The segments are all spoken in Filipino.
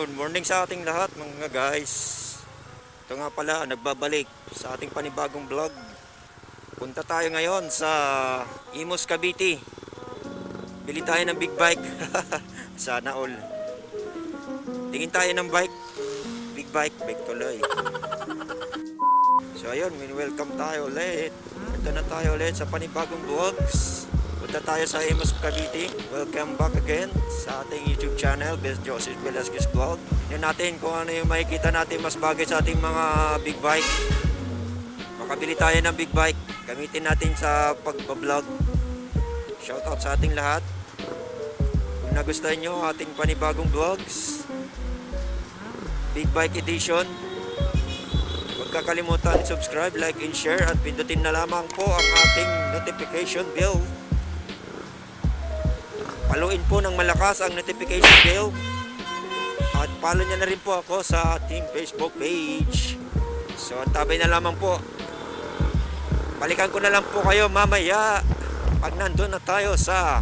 Good morning sa ating lahat mga guys. Ito nga pala, nagbabalik sa ating panibagong vlog. Punta tayo ngayon sa Imus, Cavite. Bili tayo ng big bike. Sana all. Tingin tayo ng bike. Big bike, bike tuloy. So ayun, welcome tayo ulit. Punta na tayo ulit sa panibagong vlogs. Punta tayo sa Imus, Cavite. Welcome back again sa ating YouTube channel, Best Joseph Velasquez Vlog. Tignan natin kung ano yung makikita natin mas bagay sa ating mga big bike. Makabili tayo ng big bike. Gamitin natin sa pagbablog. Shoutout sa ating lahat. Kung nagustuhan nyo ating panibagong vlogs, Big Bike Edition, huwag kakalimutan subscribe, like, and share, at pindutin na lamang po ang ating notification bell. Paluin po ng malakas ang notification bell. At follow nyo na rin po ako sa ating Facebook page. So tabay na lamang po. Balikan ko na lang po kayo mamaya pag nandun na tayo sa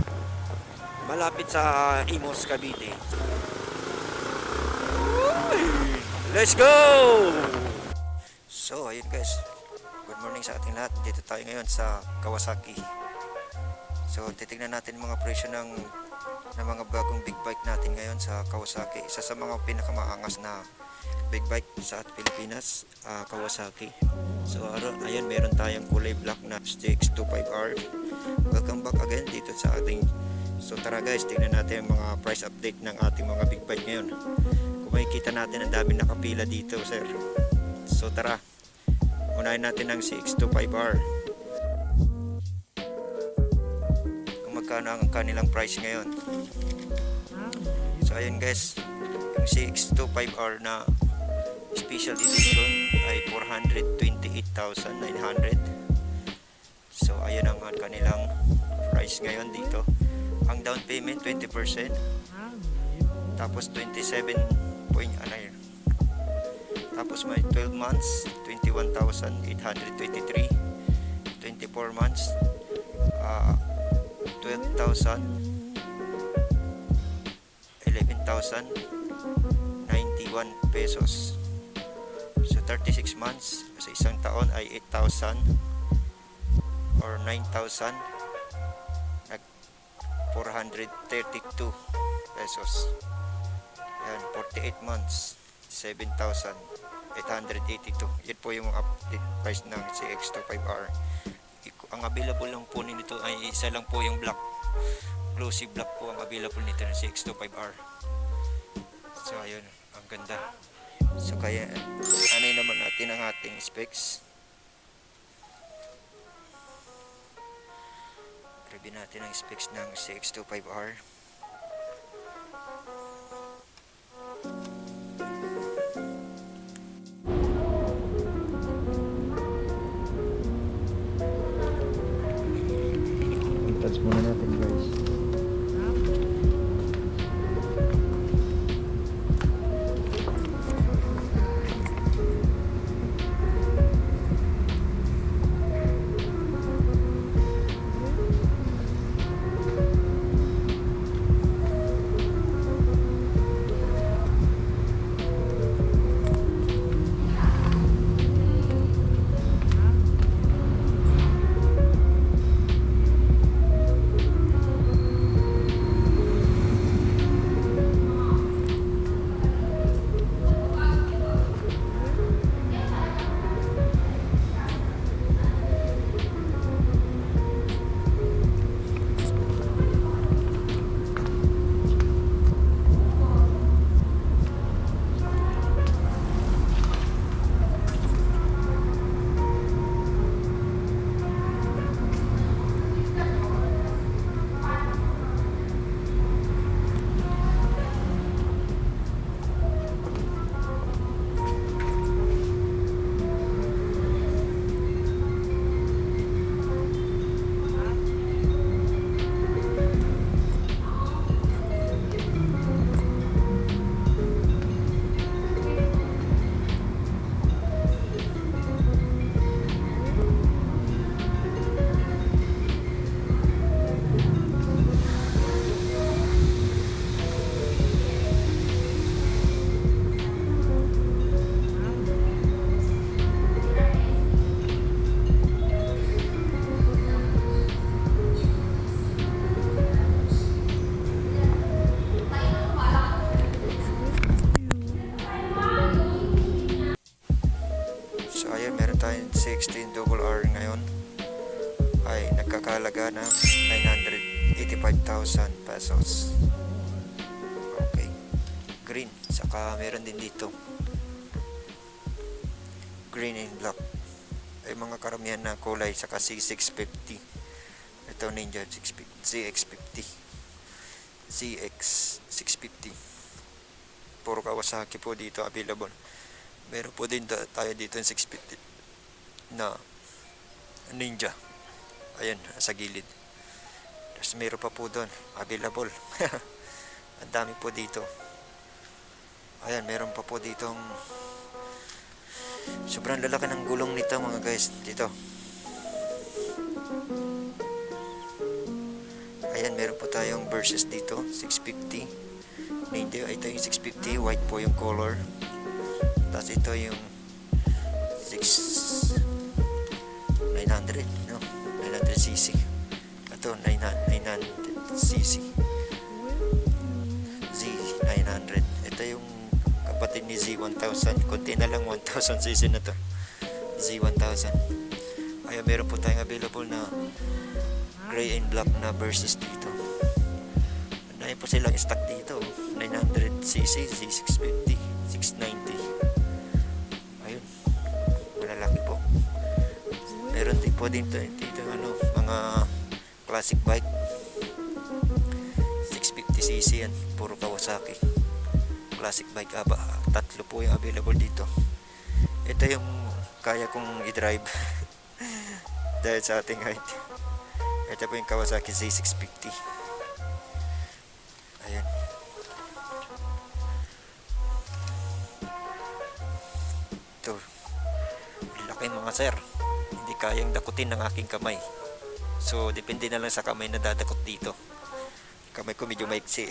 malapit sa Imus, Cavite. Let's go! So ayun guys, good morning sa ating lahat. Dito tayo ngayon sa Kawasaki. So titignan natin mga presyo ng mga bagong big bike natin ngayon sa Kawasaki. Isa sa mga pinakamaangas na big bike sa Pilipinas, Kawasaki. So ayun, meron tayong kulay black na CX-25R. Welcome back again dito sa ating. So tara guys, tignan natin ang mga price update ng ating mga big bike ngayon. Kung makikita natin, ang daming nakapila dito, sir. So tara, unahin natin ang CX-25R. Magkano ang kanilang price ngayon. So ayun guys, yung CX-25R na special edition ay 428,900. So ayun ang kanilang price ngayon dito. Ang down payment 20%, tapos 27 point tapos may 12 months 21,823, 24 months 12,000, 11,091 pesos. So 36 months sa isang taon ay 8,000 or 9,000, nag 432 pesos. Yan, 48 months 7,882. Yan po yung update price ng CX-25R. Ang available lang po nito ay isa lang po, yung black, glossy black po ang available nito ng CX-25R. So ayun, ang ganda. So kaya ano naman natin ang ating specs. Review natin ang specs ng CX-25R. Touch muna natin guys. double R ngayon ay nagkakalaga ng 985,000 pesos. Okay. Green. Saka meron din dito green and black. Ay mga karamihan na kulay. Saka C650. Ito Ninja CX50. CX650. Puro Kawasaki po dito available. Meron po din tayo dito yung 650 na Ninja. Ayan, sa gilid. Tapos meron pa po doon available. Ang dami po dito. Ayan, meron pa po ditong sobrang lalaki ng gulong nito mga guys. Dito. Ayan, meron po tayong versus dito 650. Hindi, ito yung 650, white po yung color. Tapos ito yung 900, no? 900cc. Ito 900cc. Z900. Ito yung kapatid ni Z1000. Kunti na lang 1000cc na to. Z1000. Ayan, meron po tayong available na gray and black na versus dito. Dahil po silang stock dito. 900cc, Z650, 690. Ayun. Malalaki po. Meron din po dito mga classic bike. 650cc yan. Puro Kawasaki. Classic bike. Tatlo po yung available dito. Ito yung kaya kong i-drive. Dahil sa ating height. Ito po yung Kawasaki Z650. Ayan. Ito. Laki mga sir. Hindi kayang dakutin ng aking kamay. So, depende na lang sa kamay na dadakot dito. Kamay ko medyo maiksi.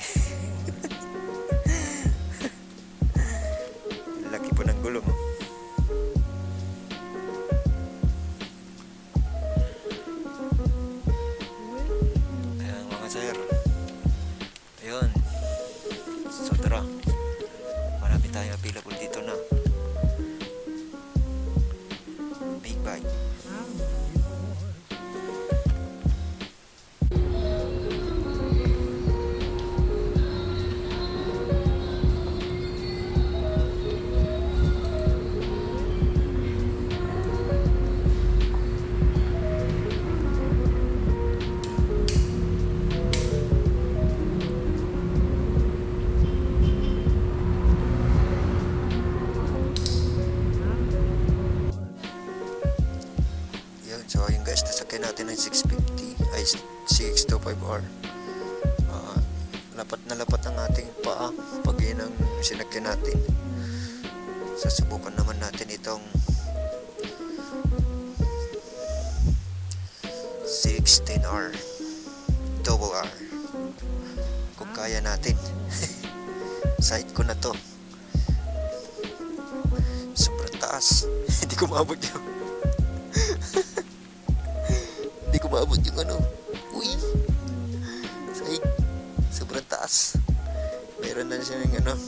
Laki po ng gulong. Ayan mga sir. Ayun. So tara. Marami tayong available dito na. Big bike. So ayun guys, nasakyan natin ng 650 ay CX25R. Lapat na lapat ang ating paa pag yun ang sinakyan natin. Susubukan naman natin itong CX10R double R kung kaya natin. Side ko na to, sobrang taas. Hindi ko maabot yun. Hindi ko maabot yung uy, side, sobrang taas. Meron na siya ng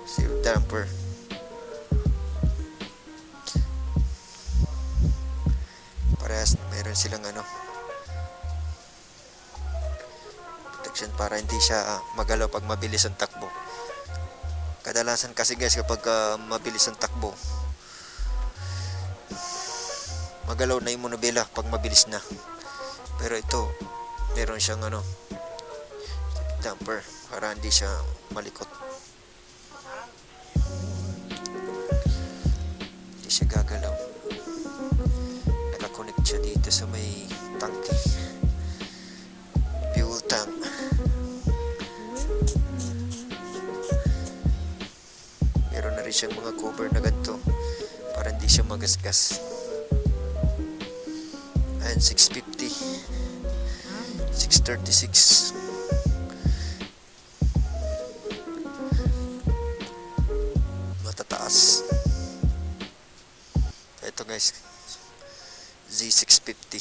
seal damper. Parehas meron silang protection para hindi siya magalaw pag mabilis ang takbo. Kadalasan kasi guys kapag mabilis ang takbo, magalaw na yung monobela pag mabilis na. Pero ito, meron siyang damper para hindi siya malikot. Hindi siya gagalaw. Nakakonect siya dito sa may tangke. Fuel tank. Meron na rin siyang mga cover na ganito para hindi siya magasgas. And 650, 636. Matataas. Ito guys, Z650.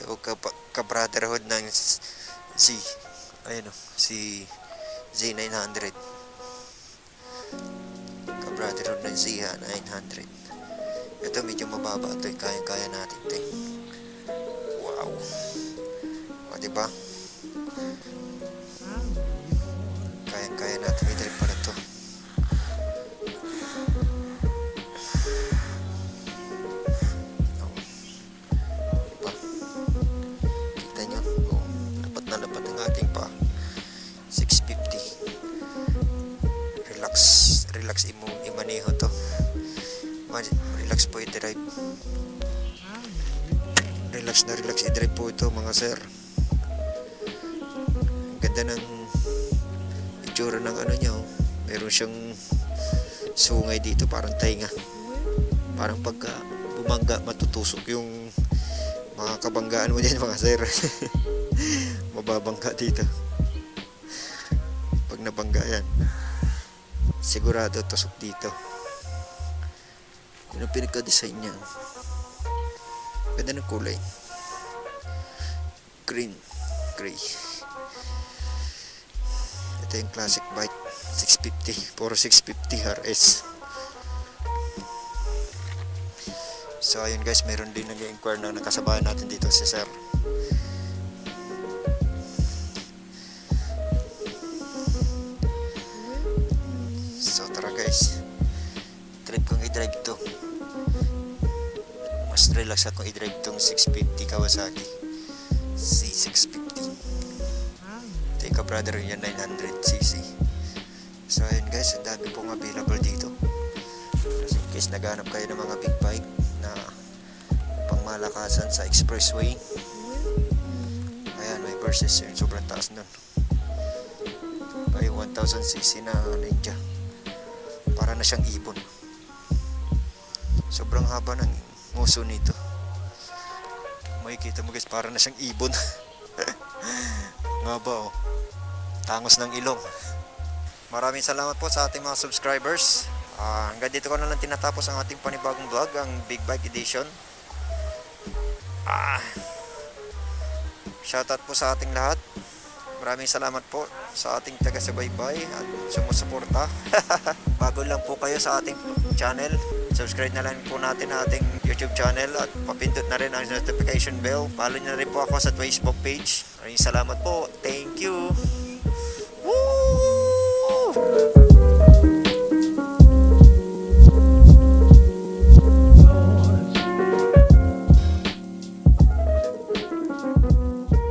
So ka-brotherhood ng Z. Ayun si Z900. Ka-brotherhood ng Z900. Ito medyo mababa ito, kaya natin ito. Wow. O diba? Kaya natin i-drive pala ito. Diba? Kita nyo? Lapat na lapat ang ating pa. 650. Relax imaneho to. Relax po i-drive. Relax i-drive po ito mga sir. Ang ganda ng itsura ng ano niya. Meron siyang sungay dito, parang tainga. Parang pagka bumangga matutusok yung mga kabanggaan mo dyan mga sir. Mababangga dito. Pag nabangga yan, sigurado tusok dito. Yun ang pinagka-design niya. Ganda ng kulay. Green, gray. Ito yung classic bike 650, puro 650 RS. So ayun guys, meron din nag-inquire na nakasabayan natin dito si sir. So tara guys, trip kong i-drive to. Mas relax ako i-drive tong 650 Kawasaki C650. Take a brother yan 900cc. So ayun guys, ang dami pong available dito. Kasi in case naghanap kayo ng mga big bike na pangmalakasan sa expressway, ayan, may versus yun, sobrang taas nun. Ay 1000cc na Ninja, para na siyang ibon. Sobrang haba ng nguso nito. Makikita mo guys, para na siyang ibon. Nga ba tangos ng ilong. Maraming salamat po sa ating mga subscribers. Hanggang dito ko na lang tinatapos ang ating panibagong vlog, ang Big Bike Edition. Shoutout po sa ating lahat. Maraming salamat po sa ating taga-subaybay at sumusuporta. Bago lang po kayo sa ating channel, subscribe na lang po natin ang ating YouTube channel at papindot na rin ang notification bell. Follow na rin po ako sa Facebook page. Maraming salamat po. Thank you. Woo!